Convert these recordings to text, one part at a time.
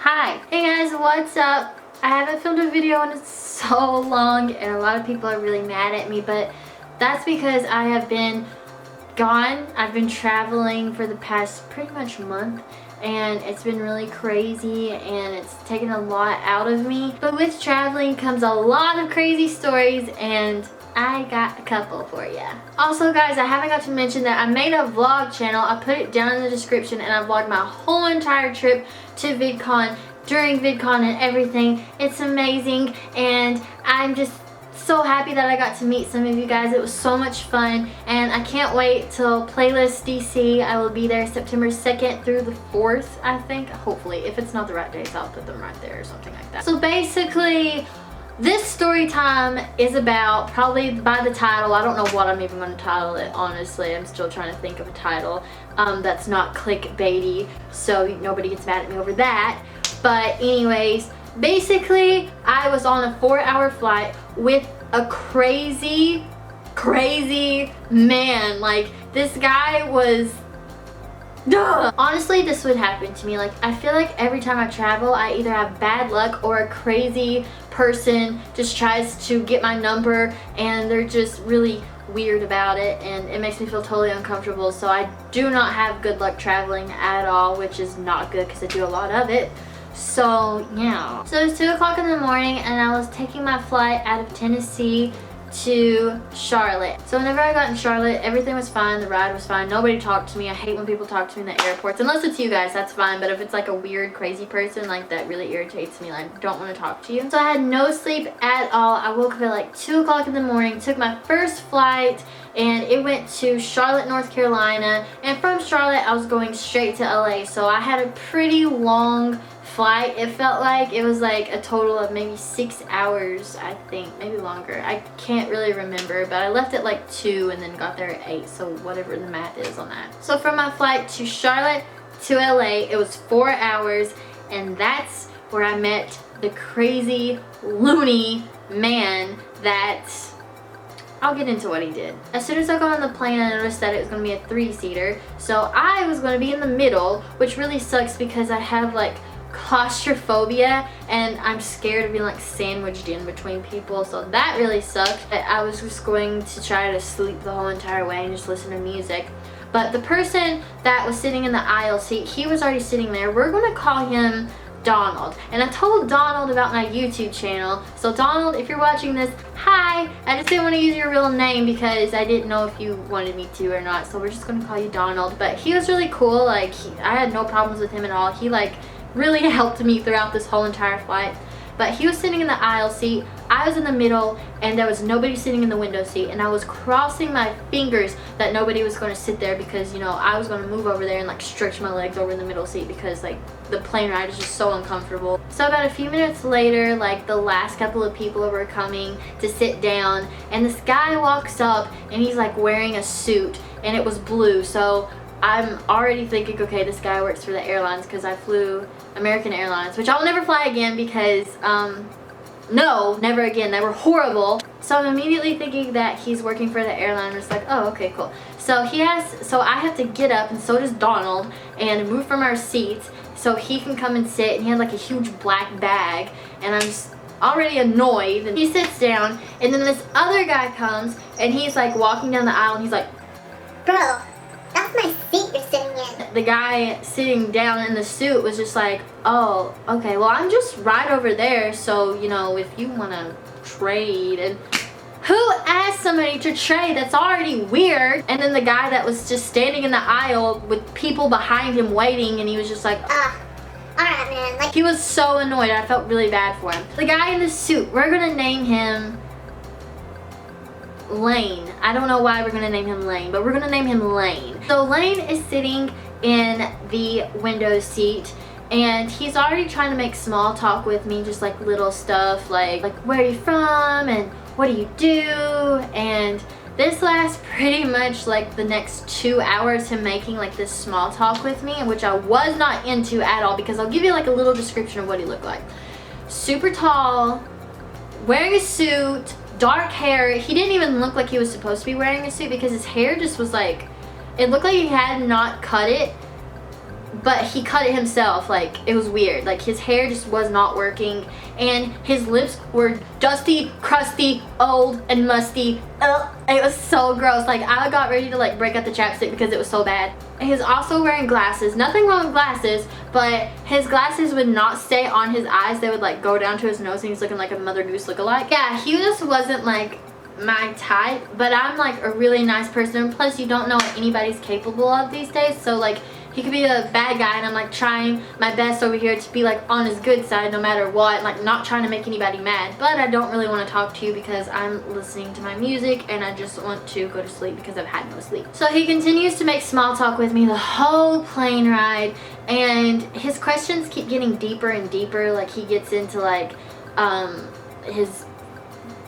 Hi! Hey guys, what's up? I haven't filmed a video in so long and a lot of people are really mad at me, but that's because I have been gone. I've been traveling for the past pretty much month and it's been really crazy and it's taken a lot out of me. But with traveling comes a lot of crazy stories and I got a couple for you. Also guys, I haven't got to mention that I made a vlog channel. I put it down in the description and I vlogged my whole entire trip to VidCon, during VidCon and everything. It's amazing and I'm just so happy that I got to meet some of you guys. It was so much fun and I can't wait till Playlist DC. I will be there September 2nd through the 4th, I think. Hopefully, if it's not the right days, I'll put them right there or something like that. So basically, this story time is about, probably by the title, I don't know what I'm even going to title it, honestly. I'm still trying to think of a title that's not clickbaity, so nobody gets mad at me over that. But anyways, basically, I was on a 4-hour flight with a crazy man. Like, this guy was... Duh. Honestly, this would happen to me. Like, I feel like every time I travel, I either have bad luck or a crazy person just tries to get my number and they're just really weird about it and it makes me feel totally uncomfortable. So I do not have good luck traveling at all, which is not good because I do a lot of it. So yeah. So it was 2 o'clock in the morning and I was taking my flight out of Tennessee to Charlotte. So whenever I got in Charlotte, everything was fine, the ride was fine, nobody talked to me. I hate when people talk to me in the airports, unless it's you guys, that's fine, but if it's like a weird crazy person, like that really irritates me. Like, I don't want to talk to you. So I had no sleep at all. I woke up at like 2 o'clock in the morning, took my first flight and it went to Charlotte, North Carolina, and from Charlotte I was going straight to LA. So I had a pretty long flight. It felt like it was like a total of maybe 6 hours, I think, maybe longer. I can't really remember, but I left at like 2 and then got there at 8, so whatever the math is on that. So from my flight to Charlotte to LA, it was 4 hours, and that's where I met the crazy, loony man that... I'll get into what he did. As soon as I got on the plane, I noticed that it was going to be a 3-seater, so I was going to be in the middle, which really sucks because I have like claustrophobia and I'm scared of being like sandwiched in between people, so that really sucked. I was just going to try to sleep the whole entire way and just listen to music. But the person that was sitting in the aisle seat, he was already sitting there. We're going to call him Donald. And I told Donald about my YouTube channel. So Donald, if you're watching this, hi! I just didn't want to use your real name because I didn't know if you wanted me to or not. So we're just going to call you Donald. But he was really cool. Like, I had no problems with him at all. He like really helped me throughout this whole entire flight. But he was sitting in the aisle seat, I was in the middle, and there was nobody sitting in the window seat, and I was crossing my fingers that nobody was going to sit there because, you know, I was going to move over there and like stretch my legs over in the middle seat because like the plane ride is just so uncomfortable. So about a few minutes later, like the last couple of people were coming to sit down, and this guy walks up and he's like wearing a suit and it was blue. So I'm already thinking, okay, this guy works for the airlines because I flew American Airlines, which I'll never fly again because, no, never again. They were horrible. So I'm immediately thinking that he's working for the airline. It's like, oh, okay, cool. So I have to get up, and so does Donald, and move from our seats so he can come and sit. And he had like a huge black bag, and I'm just already annoyed. And he sits down, and then this other guy comes, and he's like walking down the aisle, and he's like, bro, that's my seat you're sitting in. The guy sitting down in the suit was just like, oh, okay, well, I'm just right over there, so, you know, if you want to trade. And who asked somebody to trade? That's already weird. And then the guy that was just standing in the aisle with people behind him waiting, and he was just like, alright, man. Like, he was so annoyed. I felt really bad for him. The guy in the suit, we're gonna name him Lane. I don't know why we're gonna name him Lane, but we're gonna name him Lane. So Lane is sitting in the window seat and he's already trying to make small talk with me, just like little stuff like where are you from and what do you do, and this lasts pretty much like the next 2 hours, him making like this small talk with me, which I was not into at all because I'll give you like a little description of what he looked like. Super tall, wearing a suit, dark hair. He didn't even look like he was supposed to be wearing a suit because his hair just was like, it looked like he had not cut it but he cut it himself. Like, it was weird. Like, his hair just was not working, and his lips were dusty, crusty, old, and musty. Ugh, it was so gross. Like, I got ready to like break out the chapstick because it was so bad. He was also wearing glasses. Nothing wrong with glasses, but his glasses would not stay on his eyes. They would like go down to his nose, and he's looking like a Mother Goose lookalike. Yeah, he just wasn't like my type, but I'm like a really nice person. Plus, you don't know what anybody's capable of these days, so like he could be a bad guy, and I'm like trying my best over here to be like on his good side no matter what, like not trying to make anybody mad. But I don't really want to talk to you because I'm listening to my music and I just want to go to sleep because I've had no sleep. So he continues to make small talk with me the whole plane ride, and his questions keep getting deeper and deeper. Like, he gets into like his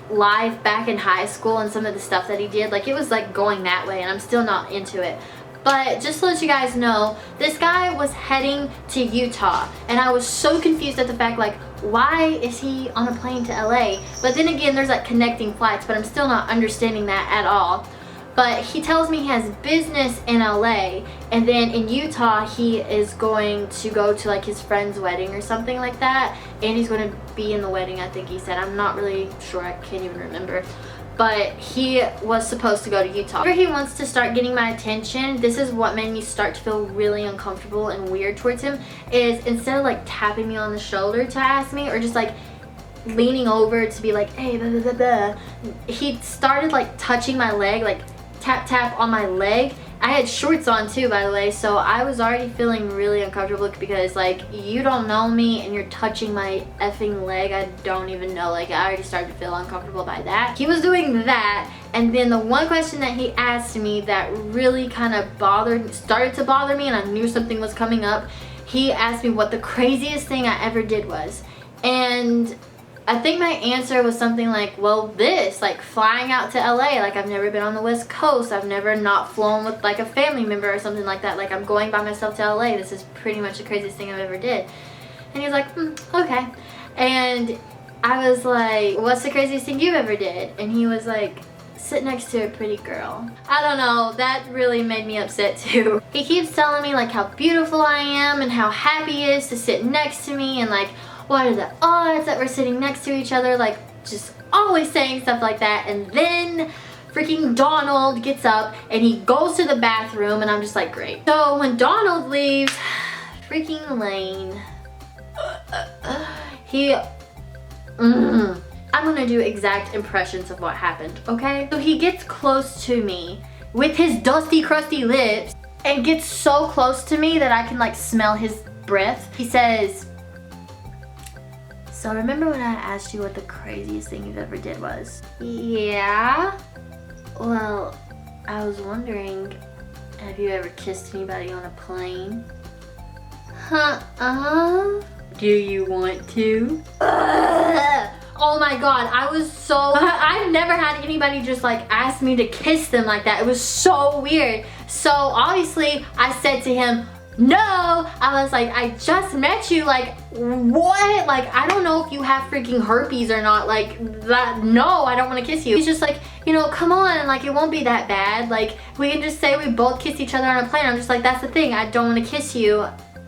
life back in high school and some of the stuff that he did. Like, it was like going that way, and I'm still not into it. But just to let you guys know, this guy was heading to Utah, and I was so confused at the fact, like, why is he on a plane to LA? But then again, there's like connecting flights, but I'm still not understanding that at all. But he tells me he has business in LA, and then in Utah he is going to go to like his friend's wedding or something like that, and he's going to be in the wedding, I think he said. I'm not really sure, I can't even remember. But he was supposed to go to Utah. Whenever he wants to start getting my attention, this is what made me start to feel really uncomfortable and weird towards him, is instead of like tapping me on the shoulder to ask me, or just like leaning over to be like, hey, blah, blah, blah, blah, he started like touching my leg, like tap tap on my leg. I had shorts on too, by the way, so I was already feeling really uncomfortable because like, you don't know me and you're touching my effing leg. I don't even know. Like, I already started to feel uncomfortable by that. He was doing that, and then the one question that he asked me that really kind of started to bother me, and I knew something was coming up. He asked me what the craziest thing I ever did was, and I think my answer was something like, well, this, like flying out to LA. Like, I've never been on the West Coast. I've never not flown with like a family member or something like that. Like, I'm going by myself to LA. This is pretty much the craziest thing I've ever did. And he was like, okay. And I was like, what's the craziest thing you ever did? And he was like, sit next to a pretty girl. I don't know, that really made me upset too. He keeps telling me like how beautiful I am and how happy he is to sit next to me, and like, what are the odds that we're sitting next to each other? Like, just always saying stuff like that. And then freaking Donald gets up and he goes to the bathroom, and I'm just like, great. So when Donald leaves, freaking Lane, I'm gonna do exact impressions of what happened, okay? So he gets close to me with his dusty, crusty lips, and gets so close to me that I can like smell his breath. He says, so remember when I asked you what the craziest thing you've ever did was? Yeah? Well, I was wondering, have you ever kissed anybody on a plane? Do you want to? Oh my god, I was so... I've never had anybody just like ask me to kiss them like that. It was so weird. So obviously I said to him, no. I was like, I just met you, like, what? Like, I don't know if you have freaking herpes or not, like, that, no, I don't want to kiss you. He's just like, you know, come on, like, it won't be that bad. Like, we can just say we both kissed each other on a plane. I'm just like, that's the thing, I don't want to kiss you.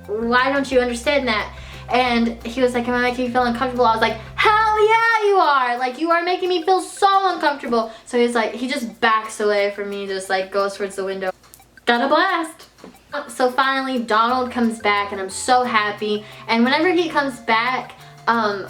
Why don't you understand that? And he was like, am I making you feel uncomfortable? I was like, hell yeah you are! Like, you are making me feel so uncomfortable. So he's like, he just backs away from me, just like goes towards the window. Got a blast. So finally Donald comes back, and I'm so happy. And whenever he comes back,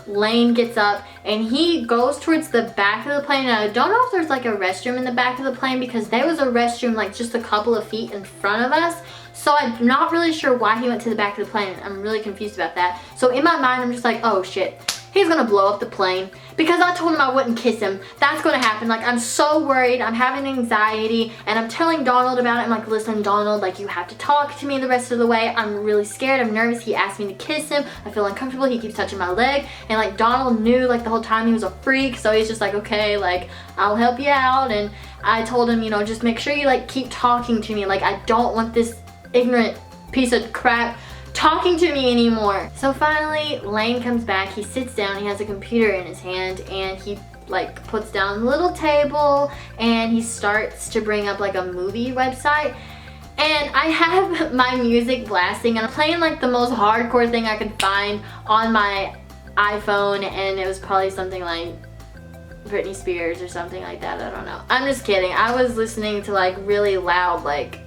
Lane gets up and he goes towards the back of the plane. And I don't know if there's like a restroom in the back of the plane, because there was a restroom like just a couple of feet in front of us. So I'm not really sure why he went to the back of the plane. I'm really confused about that. So in my mind, I'm just like, oh shit, he's gonna blow up the plane, because I told him I wouldn't kiss him. That's gonna happen. Like, I'm so worried, I'm having anxiety, and I'm telling Donald about it. I'm like, listen Donald, like, you have to talk to me the rest of the way. I'm really scared, I'm nervous. He asked me to kiss him, I feel uncomfortable, he keeps touching my leg. And like, Donald knew like the whole time he was a freak, so he's just like, okay, like, I'll help you out. And I told him, you know, just make sure you like keep talking to me. Like, I don't want this ignorant piece of crap talking to me anymore. So finally Lane comes back, he sits down, he has a computer in his hand, and he like puts down the little table and he starts to bring up like a movie website. And I have my music blasting and I'm playing like the most hardcore thing I could find on my iPhone, and it was probably something like Britney Spears or something like that. I don't know. I'm just kidding. I was listening to like really loud like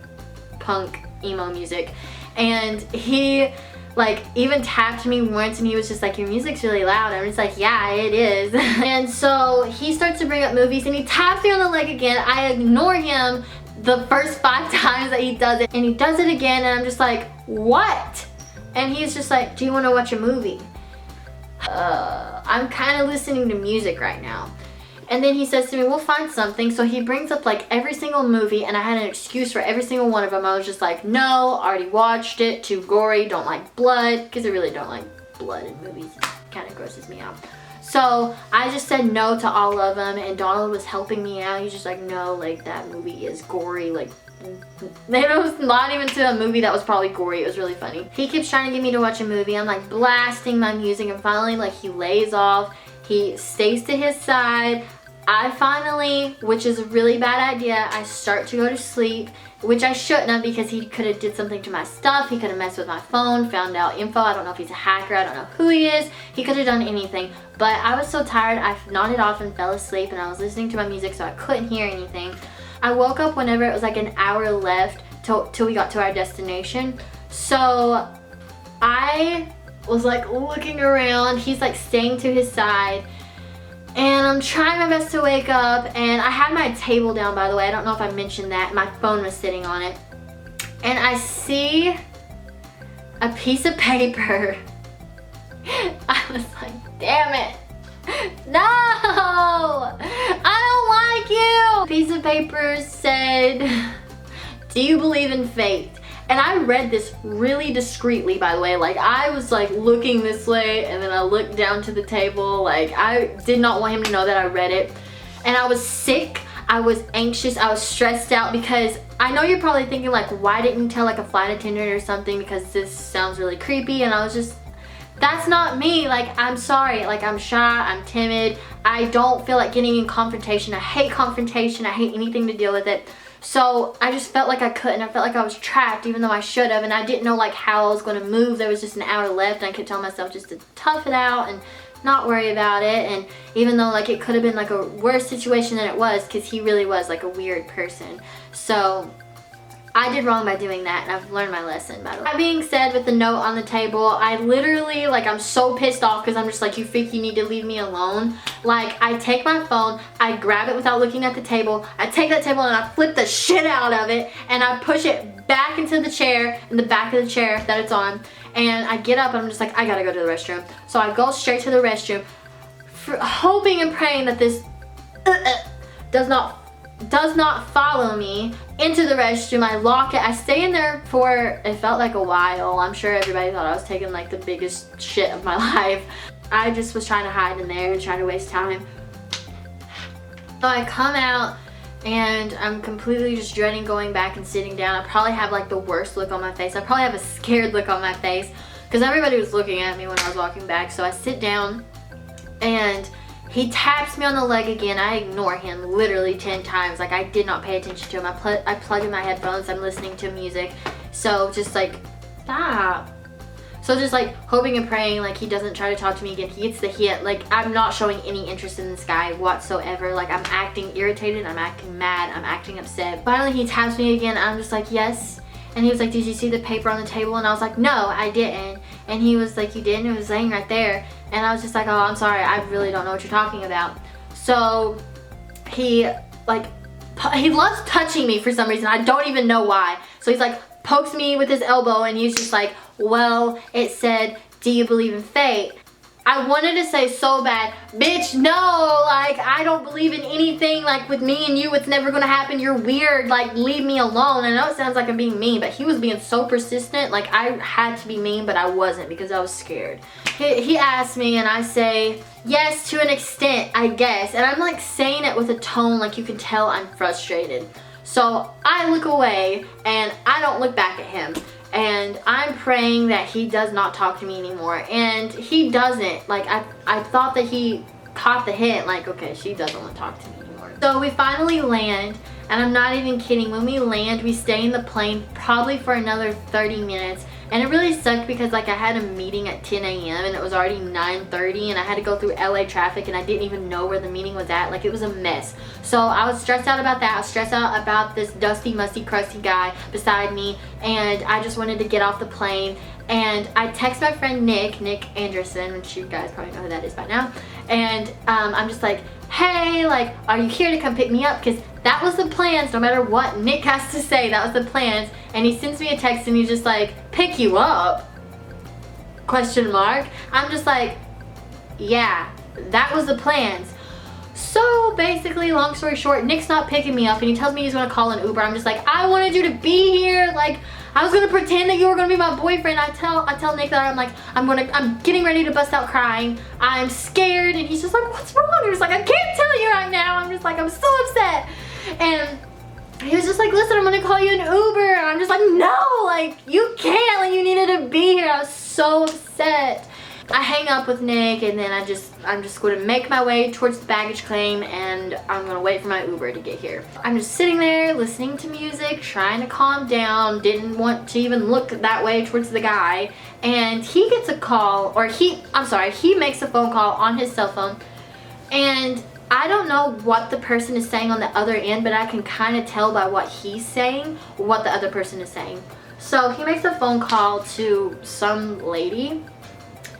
punk emo music, and he like even tapped me once and he was just like, your music's really loud. I'm just like, yeah, it is. And so he starts to bring up movies and he taps me on the leg again. I ignore him the first 5 times that he does it, and he does it again, and I'm just like, what? And he's just like, do you want to watch a movie? I'm kind of listening to music right now. And then he says to me, we'll find something. So he brings up like every single movie, and I had an excuse for every single one of them. I was just like, no, already watched it, too gory, don't like blood, because I really don't like blood in movies. It kind of grosses me out. So I just said no to all of them, and Donald was helping me out. He's just like, no, like that movie is gory, like it was not even to a movie that was probably gory. It was really funny. He keeps trying to get me to watch a movie. I'm like blasting my music, and finally like he lays off. He stays to his side. I finally, which is a really bad idea, I start to go to sleep, which I shouldn't have, because he could have did something to my stuff. He could have messed with my phone, found out info. I don't know if he's a hacker. I don't know who he is. He could have done anything. But I was so tired, I nodded off and fell asleep, and I was listening to my music, so I couldn't hear anything. I woke up whenever it was like an hour left till we got to our destination. So I was like looking around. He's like staying to his side. And I'm trying my best to wake up, and I had my table down, by the way. I don't know if I mentioned that. My phone was sitting on it. And I see a piece of paper. I was like, damn it. No! I don't like you! Piece of paper said, do you believe in fate? And I read this really discreetly, by the way. Like, I was like looking this way, and then I looked down to the table. Like, I did not want him to know that I read it. And I was sick, I was anxious, I was stressed out, because I know you're probably thinking like, why didn't you tell like a flight attendant or something, because this sounds really creepy. And I was just, that's not me. Like, I'm sorry. Like, I'm shy, I'm timid. I don't feel like getting in confrontation. I hate confrontation. I hate anything to deal with it. So I just felt like I couldn't. I felt like I was trapped, even though I should have, and I didn't know like how I was going to move. There was just an hour left, and I kept telling myself just to tough it out and not worry about it. And even though like it could have been like a worse situation than it was, because he really was like a weird person. So I did wrong by doing that, and I've learned my lesson, by the way. That being said, with the note on the table, I literally, like, I'm so pissed off, because I'm just like, you freak, you need to leave me alone. Like, I take my phone, I grab it without looking at the table, I take that table and I flip the shit out of it, and I push it back into the chair, in the back of the chair that it's on, and I get up and I'm just like, I gotta go to the restroom. So I go straight to the restroom, hoping and praying that this does not follow me into the restroom. I lock it. I stay in there for, it felt like a while. I'm sure everybody thought I was taking like the biggest shit of my life. I just was trying to hide in there and trying to waste time. So I come out, and I'm completely just dreading going back and sitting down. I probably have like the worst look on my face. I probably have a scared look on my face, because everybody was looking at me when I was walking back. So I sit down, and he taps me on the leg again. I ignore him literally 10 times. Like, I did not pay attention to him. I plug in my headphones. I'm listening to music. So just like, stop. So just like hoping and praying like he doesn't try to talk to me again. He gets the hit. Like, I'm not showing any interest in this guy whatsoever. Like, I'm acting irritated. I'm acting mad. I'm acting upset. Finally, he taps me again. I'm just like, yes. And he was like, did you see the paper on the table? And I was like, no, I didn't. And he was like, you didn't? It was laying right there. And I was just like, oh, I'm sorry. I really don't know what you're talking about. So he loves touching me for some reason. I don't even know why. So he's like, pokes me with his elbow, and he's just like, well, it said, do you believe in fate? I wanted to say so bad, bitch, no, like, I don't believe in anything, like, with me and you, it's never gonna happen, you're weird, like, leave me alone. I know it sounds like I'm being mean, but he was being so persistent, like, I had to be mean, but I wasn't, because I was scared. He asked me, and I say, yes, to an extent, I guess, and I'm, like, saying it with a tone, like, you can tell I'm frustrated. So I look away, and I don't look back at him. And I'm praying that he does not talk to me anymore. And he doesn't. Like, I thought that he caught the hint. Like, okay, she doesn't want to talk to me anymore. So we finally land. And I'm not even kidding. When we land, we stay in the plane probably for another 30 minutes. And it really sucked because like I had a meeting at 10 a.m. and it was already 9:30 and I had to go through LA traffic and I didn't even know where the meeting was at. Like, it was a mess. So I was stressed out about that. I was stressed out about this dusty, musty, crusty guy beside me, and I just wanted to get off the plane. And I text my friend Nick Anderson, which you guys probably know who that is by now. And I'm just like, hey, like, are you here to come pick me up? Because that was the plans. No matter what Nick has to say, that was the plans. And he sends me a text and he's just like, pick you up? Question mark. I'm just like, yeah, that was the plans. So basically, long story short, Nick's not picking me up and he tells me he's gonna call an Uber. I'm just like, I wanted you to be here. Like, I was gonna pretend that you were gonna be my boyfriend. I tell Nick that I'm like, I'm getting ready to bust out crying. I'm scared, and he's just like, what's wrong? He's like, I can't tell you right now. I'm just like, I'm so upset. And he was just like, listen, I'm gonna call you an Uber. And I'm just like, no, like, you can't. Like, you needed to be here. I was so upset. I hang up with Nick, and then I'm just going to make my way towards the baggage claim, and I'm going to wait for my Uber to get here. I'm just sitting there listening to music, trying to calm down, didn't want to even look that way towards the guy, and he gets a call, or he makes a phone call on his cell phone, and I don't know what the person is saying on the other end, but I can kind of tell by what he's saying what the other person is saying. So he makes a phone call to some lady,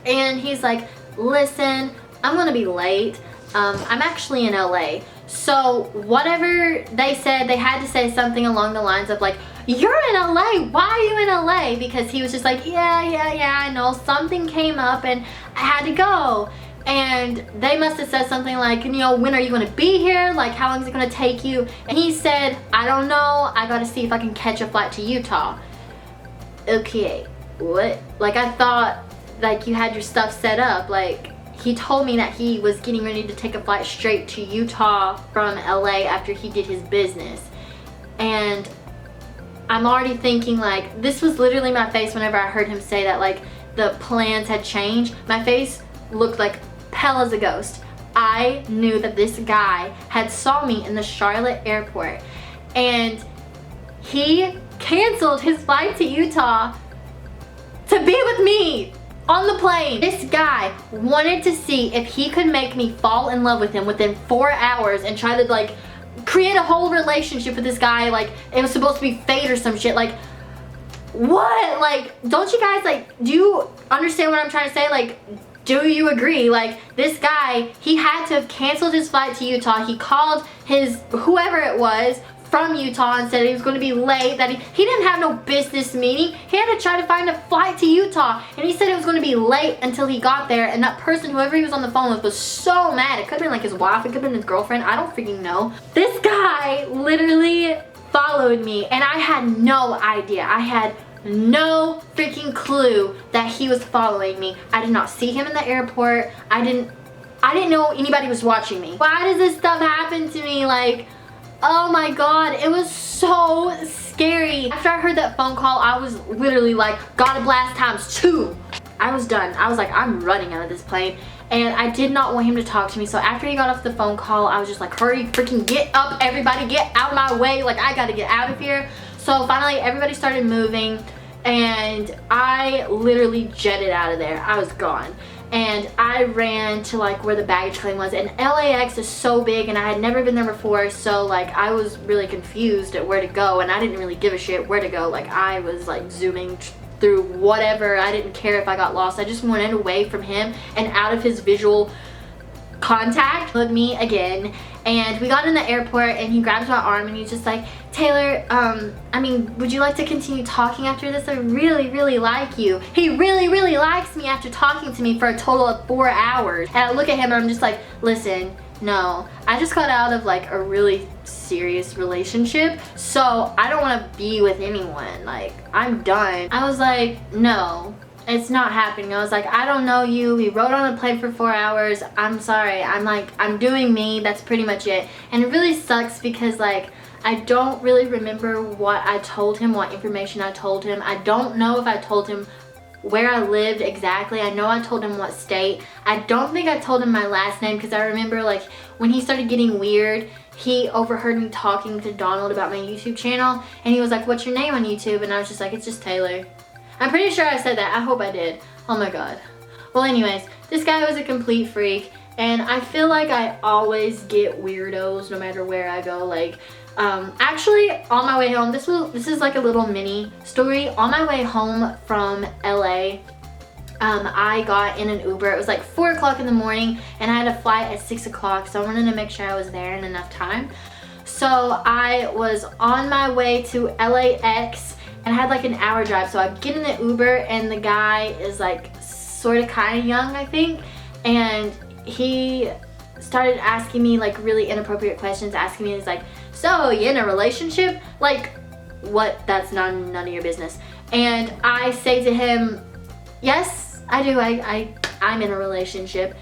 and he's like, listen, I'm gonna be late. I'm actually in LA. So whatever they said, they had to say something along the lines of like, you're in LA, why are you in LA? Because he was just like, yeah, I know, something came up and I had to go. And they must have said something like, you know, when are you gonna be here? Like, how long is it gonna take you? And he said, I don't know, I gotta see if I can catch a flight to Utah. Okay, what? Like, I thought, like, you had your stuff set up. Like, he told me that he was getting ready to take a flight straight to Utah from LA after he did his business. And I'm already thinking, like, this was literally my face whenever I heard him say that, like, the plans had changed. My face looked like pale as a ghost. I knew that this guy had saw me in the Charlotte airport, and he canceled his flight to Utah to be with me on the plane. This guy wanted to see if he could make me fall in love with him within 4 hours and try to, like, create a whole relationship with this guy. Like, it was supposed to be fate or some shit. Like, what? Like, don't you guys, like, do you understand what I'm trying to say? Like, do you agree? Like, this guy, he had to have canceled his flight to Utah. He called his, whoever it was, from Utah and said he was going to be late, that he didn't have no business meeting. He had to try to find a flight to Utah, and he said it was going to be late until he got there. And that person, whoever he was on the phone with, was so mad. It could have been like his wife, it could have been his girlfriend, I don't freaking know. This guy literally followed me, and I had no idea. I had no freaking clue that he was following me. I did not see him in the airport. I didn't know anybody was watching me. Why does this stuff happen to me? Like, oh my god, it was so scary. After I heard that phone call, I was literally like, gotta blast ×2. I was done. I was like, I'm running out of this plane. And I did not want him to talk to me. So after he got off the phone call, I was just like, hurry, freaking get up, everybody, get out of my way. Like, I gotta get out of here. So finally, everybody started moving, and I literally jetted out of there. I was gone. And I ran to, like, where the baggage claim was, and LAX is so big, and I had never been there before, so, like, I was really confused at where to go, and I didn't really give a shit where to go. Like, I was, like, zooming through whatever. I didn't care if I got lost. I just wanted away from him and out of his visual contact with me again. And we got in the airport, and he grabs my arm, and he's just like, Taylor, I mean, would you like to continue talking after this? I really, really like you. He really, really likes me after talking to me for a total of 4 hours. And I look at him, and I'm just like, listen, no, I just got out of, like, a really serious relationship, so I don't want to be with anyone. Like, I'm done. I was like, no, it's not happening. I was like, I don't know you. We rode on a plane for 4 hours. I'm sorry. I'm doing me. That's pretty much it. And it really sucks because, like, I don't really remember what I told him, what information I told him. I don't know if I told him where I lived exactly. I know I told him what state. I don't think I told him my last name because I remember like when he started getting weird, he overheard me talking to Donald about my YouTube channel and he was like, what's your name on YouTube? And I was just like, it's just Taylor. I'm pretty sure I said that. I hope I did. Oh my god. Well anyways, this guy was a complete freak and I feel like I always get weirdos no matter where I go. Like actually on my way home, this is like a little mini story. On my way home from LA, I got in an Uber. It was like 4 o'clock in the morning and I had a flight at 6 o'clock, so I wanted to make sure I was there in enough time. So I was on my way to LAX and I had like an hour drive. So I get in the Uber and the guy is like sort of kind of young, I think, and he started asking me like really inappropriate questions, asking me, he's like, so you in a relationship? Like, what? That's none of your business. And I say to him, yes, I do. I'm in a relationship.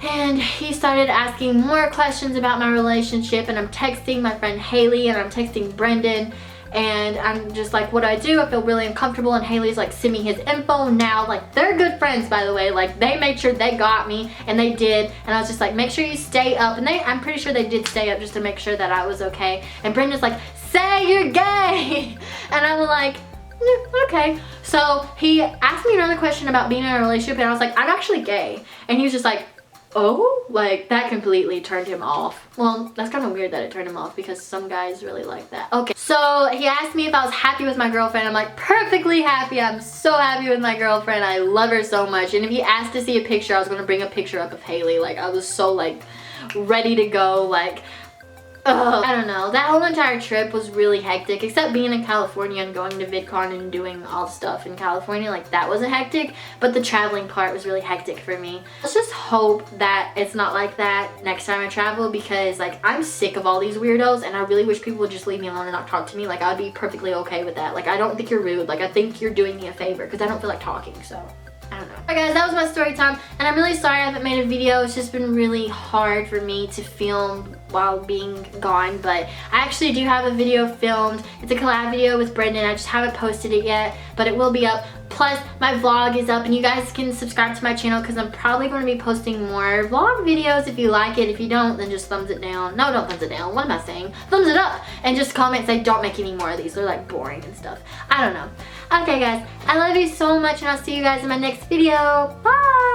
And he started asking more questions about my relationship, and I'm texting my friend Haley and I'm texting Brendan, and I'm just like, what do I do? I feel really uncomfortable. And Haley's like, send me his info now. Like, they're good friends, by the way. Like, they made sure they got me, and they did. And I was just like, make sure you stay up. And I'm pretty sure they did stay up just to make sure that I was okay. And Brendan's like, say you're gay. And I'm like, okay. So he asked me another question about being in a relationship, and I was like, I'm actually gay. And he was just like, oh, like that completely turned him off. Well, that's kind of weird that it turned him off because some guys really like that. Okay, so he asked me if I was happy with my girlfriend. I'm like, perfectly happy. I'm so happy with my girlfriend. I love her so much. And if he asked to see a picture, I was going to bring a picture up of Haley. Like, I was so like ready to go. Like, I don't know. That whole entire trip was really hectic, except being in California and going to VidCon and doing all the stuff in California. Like, that wasn't hectic, but the traveling part was really hectic for me. Let's just hope that it's not like that next time I travel, because like I'm sick of all these weirdos and I really wish people would just leave me alone and not talk to me. Like, I'd be perfectly okay with that. Like, I don't think you're rude. Like, I think you're doing me a favor because I don't feel like talking, so I don't know. Alright guys, that was my story time, and I'm really sorry I haven't made a video. It's just been really hard for me to film while being gone, but I actually do have a video filmed. It's a collab video with Brendan. I just haven't posted it yet, but it will be up. Plus, my vlog is up, and you guys can subscribe to my channel because I'm probably going to be posting more vlog videos if you like it. If you don't, then just thumbs it down. No, don't thumbs it down. What am I saying? Thumbs it up, and just comment, say don't make any more of these. They're like boring and stuff. I don't know. Okay guys, I love you so much, and I'll see you guys in my next video. Bye!